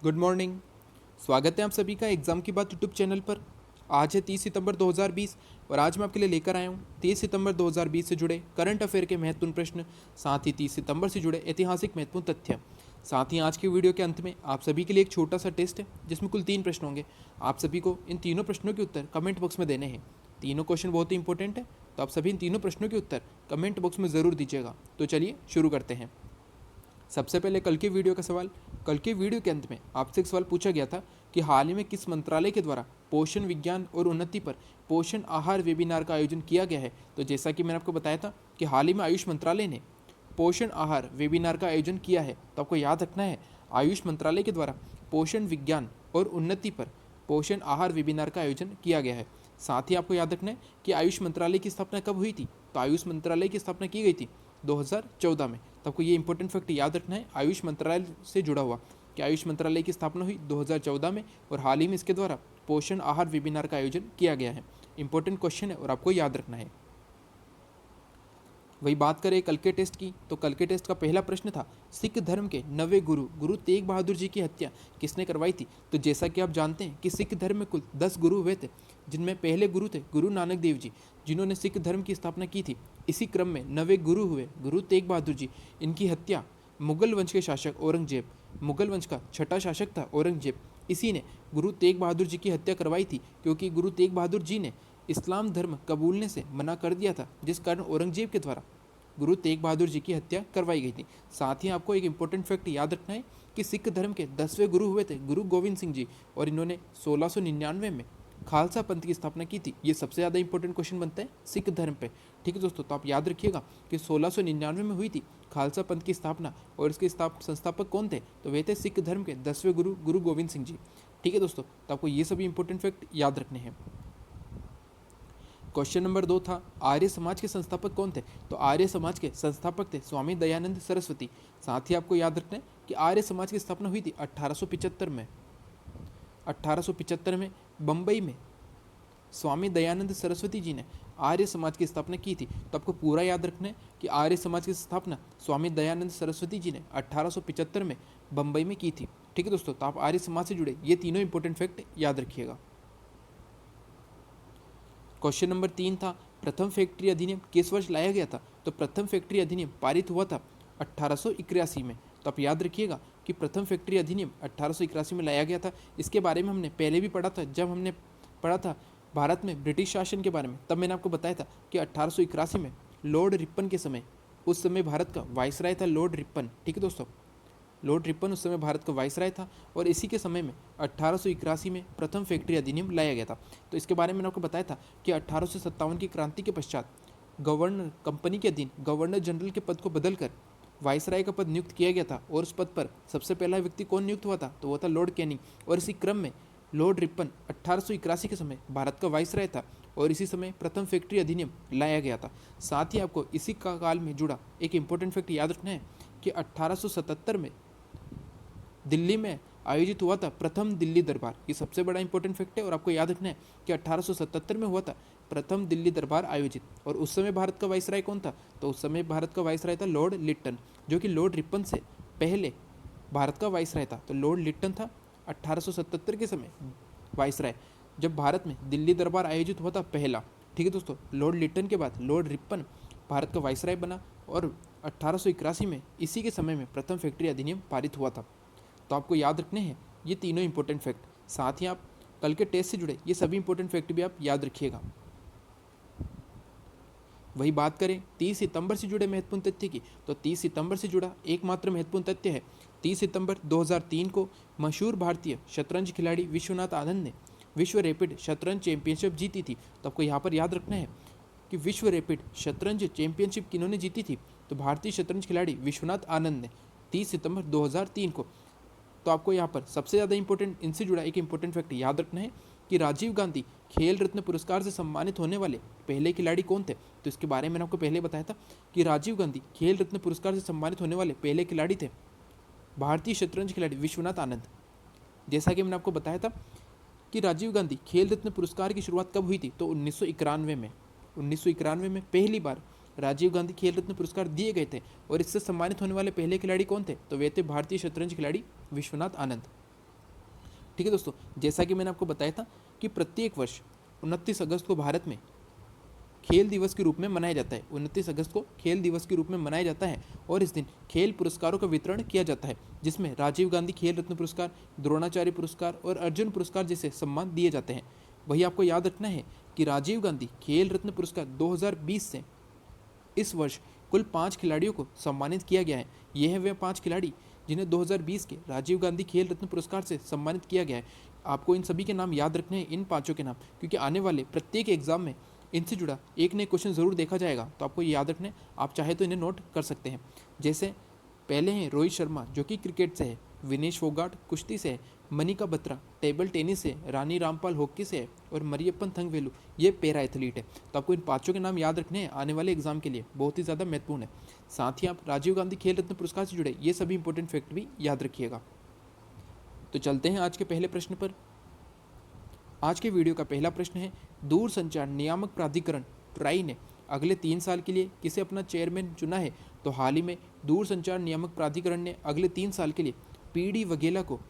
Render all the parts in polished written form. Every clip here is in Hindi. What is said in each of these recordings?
Good morning. स्वागत है आप सभी का एग्ज़ाम की बात यूट्यूब चैनल पर। आज है 30 सितंबर 2020 और आज मैं आपके लिए लेकर आया हूँ 30 सितंबर 2020 से जुड़े करंट अफेयर के महत्वपूर्ण प्रश्न, साथ ही 30 सितंबर से जुड़े ऐतिहासिक महत्वपूर्ण तथ्य। साथ ही आज की वीडियो के अंत में आप सभी के लिए एक छोटा सा टेस्ट है जिसमें कुल 3 प्रश्न होंगे। आप सभी को इन तीनों प्रश्नों के उत्तर कमेंट बॉक्स में देने हैं। तीनों क्वेश्चन बहुत ही इंपॉर्टेंट है, तो आप सभी इन तीनों प्रश्नों के उत्तर कमेंट बॉक्स में ज़रूर दीजिएगा। तो चलिए शुरू करते हैं। सबसे पहले कल के वीडियो का सवाल। कल के वीडियो के अंत में आपसे एक सवाल पूछा गया था कि हाल ही में किस मंत्रालय के द्वारा पोषण विज्ञान और उन्नति पर पोषण आहार वेबिनार का आयोजन किया गया है। तो जैसा कि मैंने आपको बताया था कि हाल ही में आयुष मंत्रालय ने पोषण आहार वेबिनार का आयोजन किया है। तो आपको याद रखना है, आयुष मंत्रालय के द्वारा पोषण विज्ञान और उन्नति पर पोषण आहार वेबिनार का आयोजन किया गया है। साथ ही आपको याद रखना है कि आयुष मंत्रालय की स्थापना कब हुई थी। तो आयुष मंत्रालय की स्थापना की गई थी 2014 में। तो आपको ये इंपॉर्टेंट फैक्ट याद रखना है आयुष मंत्रालय से जुड़ा हुआ कि आयुष मंत्रालय की स्थापना हुई 2014 में और हाल ही में इसके द्वारा पोषण आहार वेबिनार का आयोजन किया गया है। इंपॉर्टेंट क्वेश्चन है और आपको याद रखना है। वही बात करें कल के टेस्ट की, तो कल के टेस्ट का पहला प्रश्न था सिख धर्म के नवे गुरु गुरु तेग बहादुर जी की हत्या किसने करवाई थी। तो जैसा कि आप जानते हैं कि सिख धर्म में कुल 10 गुरु हुए थे, जिनमें पहले गुरु थे गुरु नानक देव जी, जिन्होंने सिख धर्म की स्थापना की थी। इसी क्रम में नवे गुरु हुए गुरु तेग बहादुर जी। इनकी हत्या मुगल वंश के शासक औरंगजेब, मुगल वंश का छठा शासक था औरंगजेब, इसी ने गुरु तेग बहादुर जी की हत्या करवाई थी, क्योंकि गुरु तेग बहादुर जी ने इस्लाम धर्म कबूलने से मना कर दिया था, जिस कारण औरंगजेब के द्वारा गुरु तेग बहादुर जी की हत्या करवाई गई थी। साथ ही आपको एक इंपॉर्टेंट फैक्ट याद रखना है कि सिख धर्म के 10वें गुरु हुए थे गुरु गोविंद सिंह जी, और इन्होंने 1699 में खालसा पंथ की स्थापना की थी। ये सबसे ज़्यादा इंपॉर्टेंट क्वेश्चन बनता है सिख धर्म पे। ठीक है दोस्तों, तो आप याद रखिएगा कि 1699 में हुई थी खालसा पंथ की स्थापना, और इसके संस्थापक कौन थे। तो वे थे सिख धर्म के 10वें गुरु गुरु गोविंद सिंह जी। ठीक है दोस्तों, तो आपको ये सभी इंपॉर्टेंट फैक्ट याद रखने हैं। क्वेश्चन नंबर 2 था आर्य समाज के संस्थापक कौन थे। तो आर्य समाज के संस्थापक थे स्वामी दयानंद सरस्वती। साथ ही आपको याद रखना है कि आर्य समाज की स्थापना हुई थी 1875 में। 1875 में बम्बई में स्वामी दयानंद सरस्वती जी ने आर्य समाज की स्थापना की थी। तो आपको पूरा याद रखना है कि आर्य समाज की स्थापना स्वामी दयानंद सरस्वती जी ने 1875 में बम्बई में की थी। ठीक है दोस्तों, तो आप आर्य समाज से जुड़े ये तीनों इंपॉर्टेंट फैक्ट याद रखिएगा। क्वेश्चन नंबर 3 था प्रथम फैक्ट्री अधिनियम किस वर्ष लाया गया था। तो प्रथम फैक्ट्री अधिनियम पारित हुआ था 1881 में। तो आप याद रखिएगा कि प्रथम फैक्ट्री अधिनियम 1881 में लाया गया था। इसके बारे में हमने पहले भी पढ़ा था, जब हमने पढ़ा था भारत में ब्रिटिश शासन के बारे में, तब मैंने आपको बताया था कि 1881 में लॉर्ड रिपन के समय, उस समय भारत का वाइसराय था लॉर्ड रिपन। ठीक है दोस्तों, लॉर्ड रिपन उस समय भारत का वाइसराय था, और इसी के समय में 1881 में प्रथम फैक्ट्री अधिनियम लाया गया था। तो इसके बारे में मैंने आपको बताया था कि 1857 की क्रांति के पश्चात गवर्नर कंपनी के अधीन गवर्नर जनरल के पद को बदलकर वाइसराय का पद नियुक्त किया गया था, और उस पद पर सबसे पहला व्यक्ति कौन नियुक्त हुआ था। तो वो था लॉर्ड कैनिंग, और इसी क्रम में लॉर्ड रिपन 1881 के समय भारत का वाइसराय था, और इसी समय प्रथम फैक्ट्री अधिनियम लाया गया था। साथ ही आपको इसी का काल में जुड़ा एक इंपॉर्टेंट फैक्ट याद रखना है कि 1877 में दिल्ली में आयोजित हुआ था प्रथम दिल्ली दरबार। ये सबसे बड़ा इंपॉर्टेंट फैक्ट है, और आपको याद रखना है कि 1877 में हुआ था प्रथम दिल्ली दरबार आयोजित। और उस समय भारत का वाइसराय कौन था। तो उस समय भारत का वाइसराय था लॉर्ड लिट्टन, जो कि लॉर्ड रिपन से पहले भारत का वाइसराय था। तो लॉर्ड लिट्टन था 1877 के समय वाइसराय, जब भारत में दिल्ली दरबार आयोजित हुआ था पहला। ठीक है दोस्तों, लॉर्ड लिट्टन के बाद लॉर्ड रिपन भारत का वाइसराय बना, और 1881 में इसी के समय में प्रथम फैक्ट्री अधिनियम पारित हुआ था। तो आपको याद रखने हैं ये तीनों इंपॉर्टेंट फैक्ट। साथ ही आप कल के टेस्ट से जुड़े ये सभी इंपॉर्टेंट फैक्ट भी आप याद रखिएगा। वही बात करें 30 सितंबर से जुड़े महत्वपूर्ण तथ्य की, तो 30 सितंबर से जुड़ा एकमात्र महत्वपूर्ण तथ्य है 30 सितंबर 2003 को मशहूर भारतीय शतरंज खिलाड़ी विश्वनाथ आनंद ने विश्व रैपिड शतरंज चैंपियनशिप जीती थी। तो आपको यहाँ पर याद रखना है कि विश्व रैपिड शतरंज चैंपियनशिप किन्होंने जीती थी। तो भारतीय शतरंज खिलाड़ी विश्वनाथ आनंद ने 30 सितंबर 2003 को। तो आपको यहाँ पर सबसे ज़्यादा इंपॉर्टेंट इनसे जुड़ा एक इंपॉर्टेंट फैक्ट याद रखना है कि राजीव गांधी खेल रत्न पुरस्कार से सम्मानित होने वाले पहले खिलाड़ी कौन थे। तो इसके बारे में मैंने आपको पहले बताया था कि राजीव गांधी खेल रत्न पुरस्कार से सम्मानित होने वाले पहले खिलाड़ी थे भारतीय शतरंज खिलाड़ी विश्वनाथ आनंद। जैसा कि मैंने आपको बताया था कि राजीव गांधी खेल रत्न पुरस्कार की शुरुआत कब हुई थी। तो 1991 में 1991 में पहली बार राजीव गांधी खेल रत्न पुरस्कार दिए गए थे, और इससे सम्मानित होने वाले पहले खिलाड़ी कौन थे। तो वे थे भारतीय शतरंज खिलाड़ी विश्वनाथ आनंद। ठीक है दोस्तों, जैसा कि मैंने आपको बताया था कि प्रत्येक वर्ष 29 अगस्त को भारत में खेल दिवस के रूप में मनाया जाता है। 29 अगस्त को खेल दिवस के रूप में मनाया जाता है और इस दिन खेल पुरस्कारों का वितरण किया जाता है, जिसमें राजीव गांधी खेल रत्न पुरस्कार, द्रोणाचार्य पुरस्कार और अर्जुन पुरस्कार जैसे सम्मान दिए जाते हैं। वही आपको याद रखना है कि राजीव गांधी खेल रत्न पुरस्कार 2020 से इस वर्ष कुल 5 खिलाड़ियों को सम्मानित किया गया है। ये है वे 5 खिलाड़ी जिन्हें 2020 के राजीव गांधी खेल रत्न पुरस्कार से सम्मानित किया गया है। आपको इन सभी के नाम याद रखने हैं, इन 5 के नाम, क्योंकि आने वाले प्रत्येक एग्जाम में इनसे जुड़ा एक नए क्वेश्चन ज़रूर देखा जाएगा, तो आपको ये याद रखने, आप चाहे तो इन्हें नोट कर सकते हैं। जैसे पहले हैं रोहित शर्मा जो कि क्रिकेट से है, विनेश फोगाट कुश्ती से है, मनिका बत्रा टेबल टेनिस से, रानी रामपाल हॉकी से है और मरियप्पन थंगवेलु ये पैरा एथलीट है। तो आपको इन 5 के नाम याद रखने हैं, आने वाले एग्जाम के लिए बहुत ही ज़्यादा महत्वपूर्ण है। साथ ही आप राजीव गांधी खेल रत्न पुरस्कार से जुड़े ये सभी इंपॉर्टेंट फैक्ट भी याद रखिएगा। तो चलते हैं आज के पहले प्रश्न पर। आज के वीडियो का पहला प्रश्न है, दूरसंचार नियामक प्राधिकरण ट्राई ने अगले 3 साल के लिए किसे अपना चेयरमैन चुना है? तो हाल ही में दूरसंचार नियामक प्राधिकरण ने अगले 3 साल के लिए पीडी वघेला को,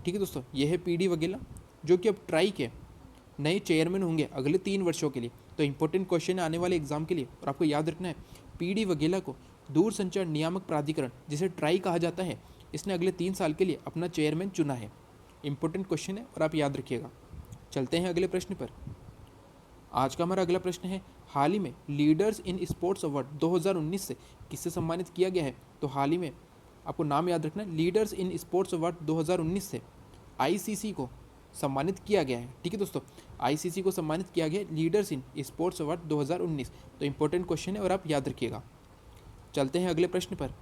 ठीक है दोस्तों, यह है पीडी वघेला जो कि अब ट्राई के नए चेयरमैन होंगे अगले 3 वर्षों के लिए। तो इंपॉर्टेंट क्वेश्चन है आने वाले एग्जाम के लिए और आपको याद रखना है, पीडी वघेला को दूरसंचार नियामक प्राधिकरण जिसे ट्राई कहा जाता है, इसने अगले 3 साल के लिए अपना चेयरमैन चुना है। इंपॉर्टेंट क्वेश्चन है और आप याद रखिएगा। चलते हैं अगले प्रश्न पर। आज का हमारा अगला प्रश्न है, हाल ही में लीडर्स इन स्पोर्ट्स अवार्ड 2019 से किसे सम्मानित किया गया है? तो हाल ही में आपको नाम याद रखना है, लीडर्स इन स्पोर्ट्स अवार्ड 2019 से आईसीसी को सम्मानित किया गया है। ठीक है दोस्तों, आईसीसी को सम्मानित किया गया लीडर्स इन स्पोर्ट्स अवार्ड 2019। तो इंपॉर्टेंट क्वेश्चन है और आप याद रखिएगा। चलते हैं अगले प्रश्न पर।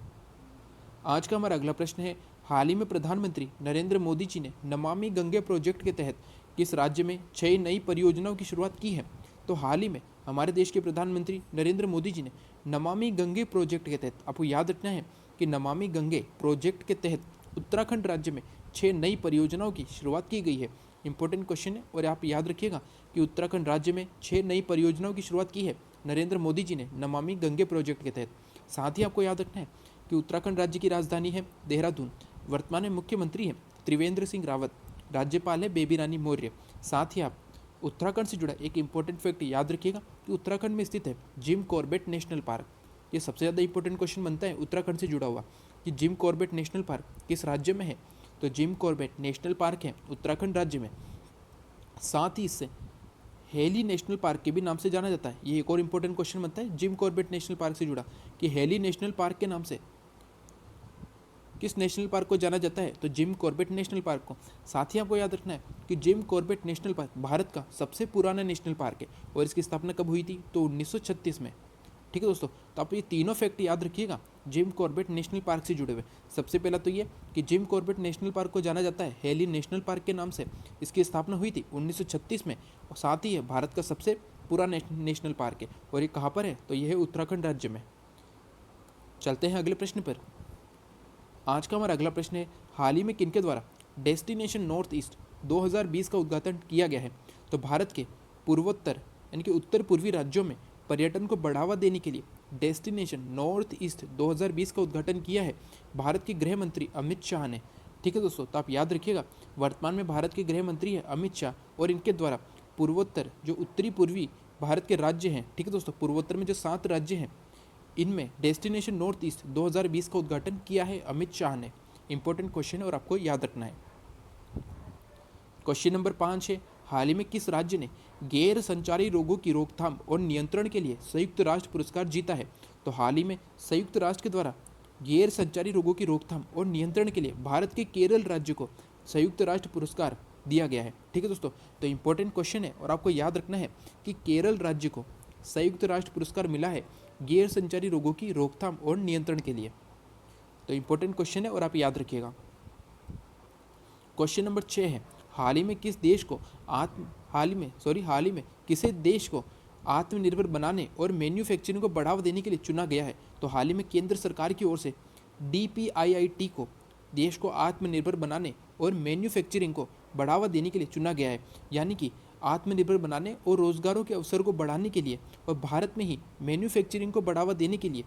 आज का हमारा अगला प्रश्न है, हाल ही में प्रधानमंत्री नरेंद्र मोदी जी ने नमामि गंगे प्रोजेक्ट के तहत किस राज्य में 6 नई परियोजनाओं की शुरुआत की है? तो हाल ही में हमारे देश के प्रधानमंत्री नरेंद्र मोदी जी ने नमामि गंगे प्रोजेक्ट के तहत, आपको याद रखना है कि नमामि गंगे प्रोजेक्ट के तहत उत्तराखंड राज्य में 6 नई परियोजनाओं की शुरुआत की गई है। इंपॉर्टेंट क्वेश्चन है और आप याद रखिएगा कि उत्तराखंड राज्य में 6 नई परियोजनाओं की शुरुआत की है नरेंद्र मोदी जी ने नमामि गंगे प्रोजेक्ट के तहत। साथ ही आपको याद रखना है कि उत्तराखंड राज्य की राजधानी है देहरादून, वर्तमान में मुख्यमंत्री हैं त्रिवेंद्र सिंह रावत, राज्यपाल है बेबी रानी मौर्य। साथ ही आप उत्तराखंड से जुड़ा एक इंपॉर्टेंट फैक्ट याद रखिएगा कि उत्तराखंड में स्थित है जिम कॉर्बेट नेशनल पार्क। ये सबसे ज़्यादा इंपॉर्टेंट क्वेश्चन बनता है उत्तराखंड से जुड़ा हुआ कि जिम कॉर्बेट नेशनल पार्क किस राज्य में है? तो जिम कॉर्बेट नेशनल पार्क है उत्तराखंड राज्य में। साथ ही इससे हेली नेशनल पार्क के भी नाम से जाना जाता है। ये एक और इंपॉर्टेंट क्वेश्चन बनता है जिम कॉर्बेट नेशनल पार्क से जुड़ा कि हेली नेशनल पार्क के नाम से किस नेशनल पार्क को जाना जाता है? तो जिम कॉर्बेट नेशनल पार्क को। साथ ही आपको याद रखना है कि Jim Corbett national park Bharat का सबसे पुराना नेशनल पार्क है और इसकी स्थापना कब हुई थी? तो 1936 में। ठीक है दोस्तों, तो आप ये तीनों फैक्ट याद रखिएगा जिम कॉर्बेट नेशनल पार्क से जुड़े हुए। सबसे पहला तो ये कि जिम कॉर्बेट नेशनल पार्क को जाना जाता है हेली नेशनल पार्क के नाम से, इसकी स्थापना हुई थी 1936 में और साथ ही ये भारत का सबसे पुराना नेशनल पार्क है और ये कहाँ पर है? तो ये है उत्तराखंड राज्य में। चलते हैं अगले प्रश्न पर। आज का हमारा अगला प्रश्न है, हाल ही में किनके द्वारा डेस्टिनेशन नॉर्थ ईस्ट 2020 का उद्घाटन किया गया है? तो भारत के पूर्वोत्तर यानी कि उत्तर पूर्वी राज्यों में पर्यटन को बढ़ावा देने के लिए डेस्टिनेशन नॉर्थ ईस्ट 2020 का उद्घाटन किया है भारत के गृह मंत्री अमित शाह ने। ठीक है दोस्तों, तो आप याद रखिएगा वर्तमान में भारत के गृह मंत्री हैं अमित शाह और इनके द्वारा पूर्वोत्तर जो उत्तरी पूर्वी भारत के राज्य हैं, ठीक है दोस्तों, पूर्वोत्तर में जो 7 राज्य हैं इनमें डेस्टिनेशन नॉर्थ ईस्ट 2020 का उद्घाटन किया है अमित शाह ने। इंपॉर्टेंट क्वेश्चन है और आपको याद रखना है। क्वेश्चन नंबर 5 है, हाल ही में किस राज्य ने गैर संचारी रोगों की रोकथाम और नियंत्रण के लिए संयुक्त राष्ट्र पुरस्कार जीता है? तो हाल ही में संयुक्त राष्ट्र के द्वारा गैर संचारी रोगों की रोकथाम और नियंत्रण के लिए भारत के केरल राज्य को संयुक्त राष्ट्र पुरस्कार दिया गया है। ठीक है दोस्तों, तो इंपॉर्टेंट क्वेश्चन है और आपको याद रखना है कि केरल राज्य को संयुक्त राष्ट्र पुरस्कार मिला है गैर संचारी रोगों की रोकथाम और नियंत्रण के लिए। तो इंपॉर्टेंट क्वेश्चन है और आप याद रखिएगा। क्वेश्चन नंबर 6 है, हाल ही में किस देश को हाल ही में किसे देश को आत्मनिर्भर बनाने और मैन्युफैक्चरिंग को बढ़ावा देने के लिए चुना गया है? तो हाल ही में केंद्र सरकार की ओर से DPIIT को देश को आत्मनिर्भर बनाने और मैन्युफैक्चरिंग को बढ़ावा देने के लिए चुना गया है। यानी कि आत्मनिर्भर बनाने और रोजगारों के अवसर को बढ़ाने के लिए और भारत में ही मैन्युफैक्चरिंग को बढ़ावा देने के लिए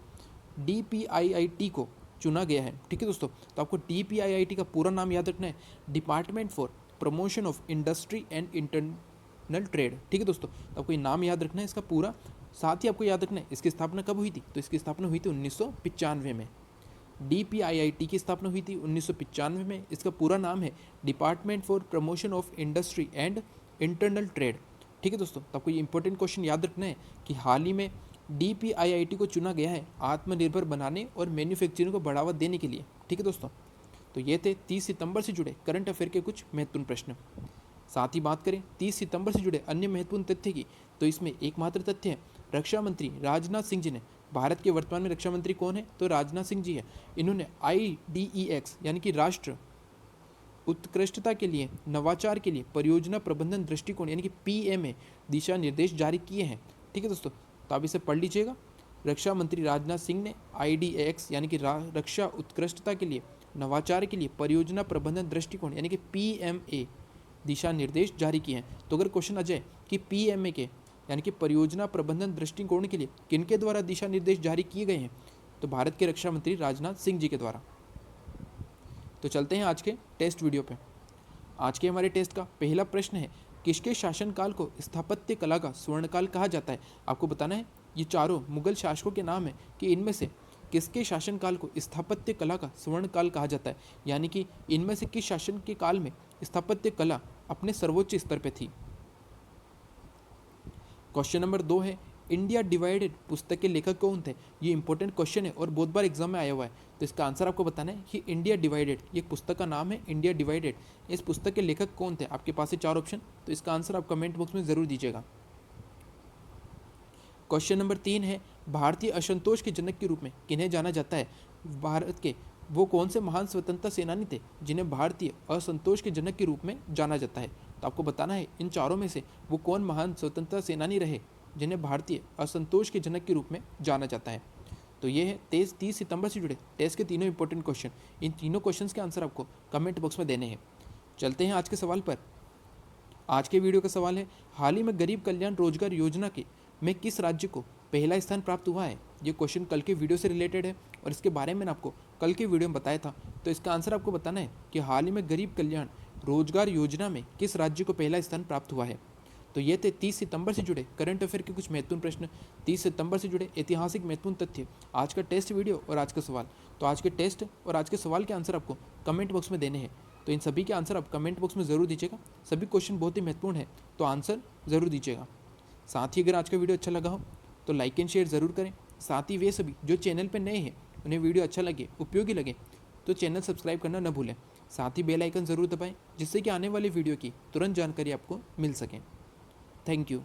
DPIIT को चुना गया है। ठीक है दोस्तों, तो आपको DPIIT का पूरा नाम याद रखना है, department for promotion of industry and internal trade. ठीक है दोस्तों, तो आपको ये नाम याद रखना है इसका पूरा, साथ ही आपको याद रखना है इसकी स्थापना कब हुई थी। तो इसकी स्थापना हुई थी 1995 में। DPIIT की स्थापना हुई थी 1995 में। इसका पूरा नाम है department for promotion of industry and internal trade. ठीक है दोस्तों, तो आपको ये इंपॉर्टेंट क्वेश्चन याद रखना है कि हाल ही में DPIIT को चुना गया है आत्मनिर्भर बनाने और मैन्युफैक्चरिंग को बढ़ावा देने के लिए। ठीक है दोस्तों, तो ये थे 30 सितंबर से जुड़े करंट अफेयर के कुछ महत्वपूर्ण प्रश्न। साथ ही बात करें 30 सितंबर से जुड़े अन्य महत्वपूर्ण तथ्य की, तो इसमें एकमात्र तथ्य है रक्षा मंत्री राजनाथ सिंह जी ने, भारत के वर्तमान में रक्षा मंत्री कौन है, तो राजनाथ सिंह जी है, इन्होंने IDEX यानी कि राष्ट्र उत्कृष्टता के लिए नवाचार के लिए परियोजना प्रबंधन दृष्टिकोण यानी कि PMA दिशा निर्देश जारी किए हैं। ठीक है दोस्तों, तो आप इसे पढ़ लीजिएगा। रक्षा मंत्री राजनाथ सिंह ने IDEX यानी कि रक्षा उत्कृष्टता के लिए नवाचार के लिए परियोजना प्रबंधन दृष्टिकोण यानी कि PMA दिशा निर्देश जारी किए हैं। तो अगर क्वेश्चन आ जाए कि PMA के यानी कि परियोजना प्रबंधन दृष्टिकोण के लिए किनके द्वारा दिशा निर्देश जारी किए गए हैं, तो भारत के रक्षा मंत्री राजनाथ सिंह जी के द्वारा। तो चलते हैं आज के टेस्ट वीडियो पे। आज के हमारे टेस्ट का पहला प्रश्न है, किसके शासनकाल को स्थापत्य कला का स्वर्णकाल कहा जाता है। आपको बताना है ये चारों मुगल शासकों के नाम है कि इनमें से किसके शासनकाल को स्थापत्य कला का स्वर्णकाल कहा जाता है, यानी कि इनमें से किस शासन के काल में स्थापत्य कला अपने सर्वोच्च स्तर पे थी। क्वेश्चन नंबर 2 है, इंडिया डिवाइडेड पुस्तक के लेखक कौन थे। ये इंपॉर्टेंट क्वेश्चन है और बहुत बार एग्जाम में आया हुआ है, तो इसका आंसर आपको बताना है कि इंडिया डिवाइडेड, ये पुस्तक का नाम है इंडिया डिवाइडेड, इस पुस्तक के लेखक कौन थे। आपके पास है 4 ऑप्शन, तो इसका आंसर आप कमेंट बॉक्स में जरूर दीजिएगा। क्वेश्चन नंबर 3 है, भारतीय असंतोष के जनक के रूप में किन्हें जाना जाता है। भारत के वो कौन से महान स्वतंत्रता सेनानी थे जिन्हें भारतीय असंतोष के जनक के रूप में जाना जाता है। तो आपको बताना है इन चारों में से वो कौन महान स्वतंत्रता सेनानी रहे जिन्हें भारतीय असंतोष के जनक के रूप में जाना जाता है। तो ये है 30 सितंबर से जुड़े टेस्ट के तीनों इंपॉर्टेंट क्वेश्चन। इन तीनों क्वेश्चंस के आंसर आपको कमेंट बॉक्स में देने हैं। चलते हैं आज के सवाल पर। आज के वीडियो का सवाल है, हाल ही में गरीब कल्याण रोजगार योजना के में किस राज्य को पहला स्थान प्राप्त हुआ है। ये क्वेश्चन कल के वीडियो से रिलेटेड है और इसके बारे में आपको कल के वीडियो में बताया था। तो इसका आंसर आपको बताना है कि हाल ही में गरीब कल्याण रोजगार योजना में किस राज्य को पहला स्थान प्राप्त हुआ है। तो ये थे 30 सितंबर से जुड़े करंट अफेयर के कुछ महत्वपूर्ण प्रश्न, 30 सितंबर से जुड़े ऐतिहासिक महत्वपूर्ण तथ्य, आज का टेस्ट वीडियो और आज का सवाल। तो आज के टेस्ट और आज के सवाल के आंसर आपको कमेंट बॉक्स में देने हैं, तो इन सभी के आंसर आप कमेंट बॉक्स में ज़रूर दीजिएगा। सभी क्वेश्चन बहुत ही महत्वपूर्ण है, तो आंसर ज़रूर दीजिएगा। साथ ही अगर आज का वीडियो अच्छा लगा हो तो लाइक एंड शेयर ज़रूर करें। साथ ही वे सभी जो चैनल पर नए हैं, उन्हें वीडियो अच्छा लगे, उपयोगी लगे, तो चैनल सब्सक्राइब करना न भूलें। साथ ही बेल आइकन ज़रूर दबाएं, जिससे कि आने वाली वीडियो की तुरंत जानकारी आपको मिल सके। Thank you.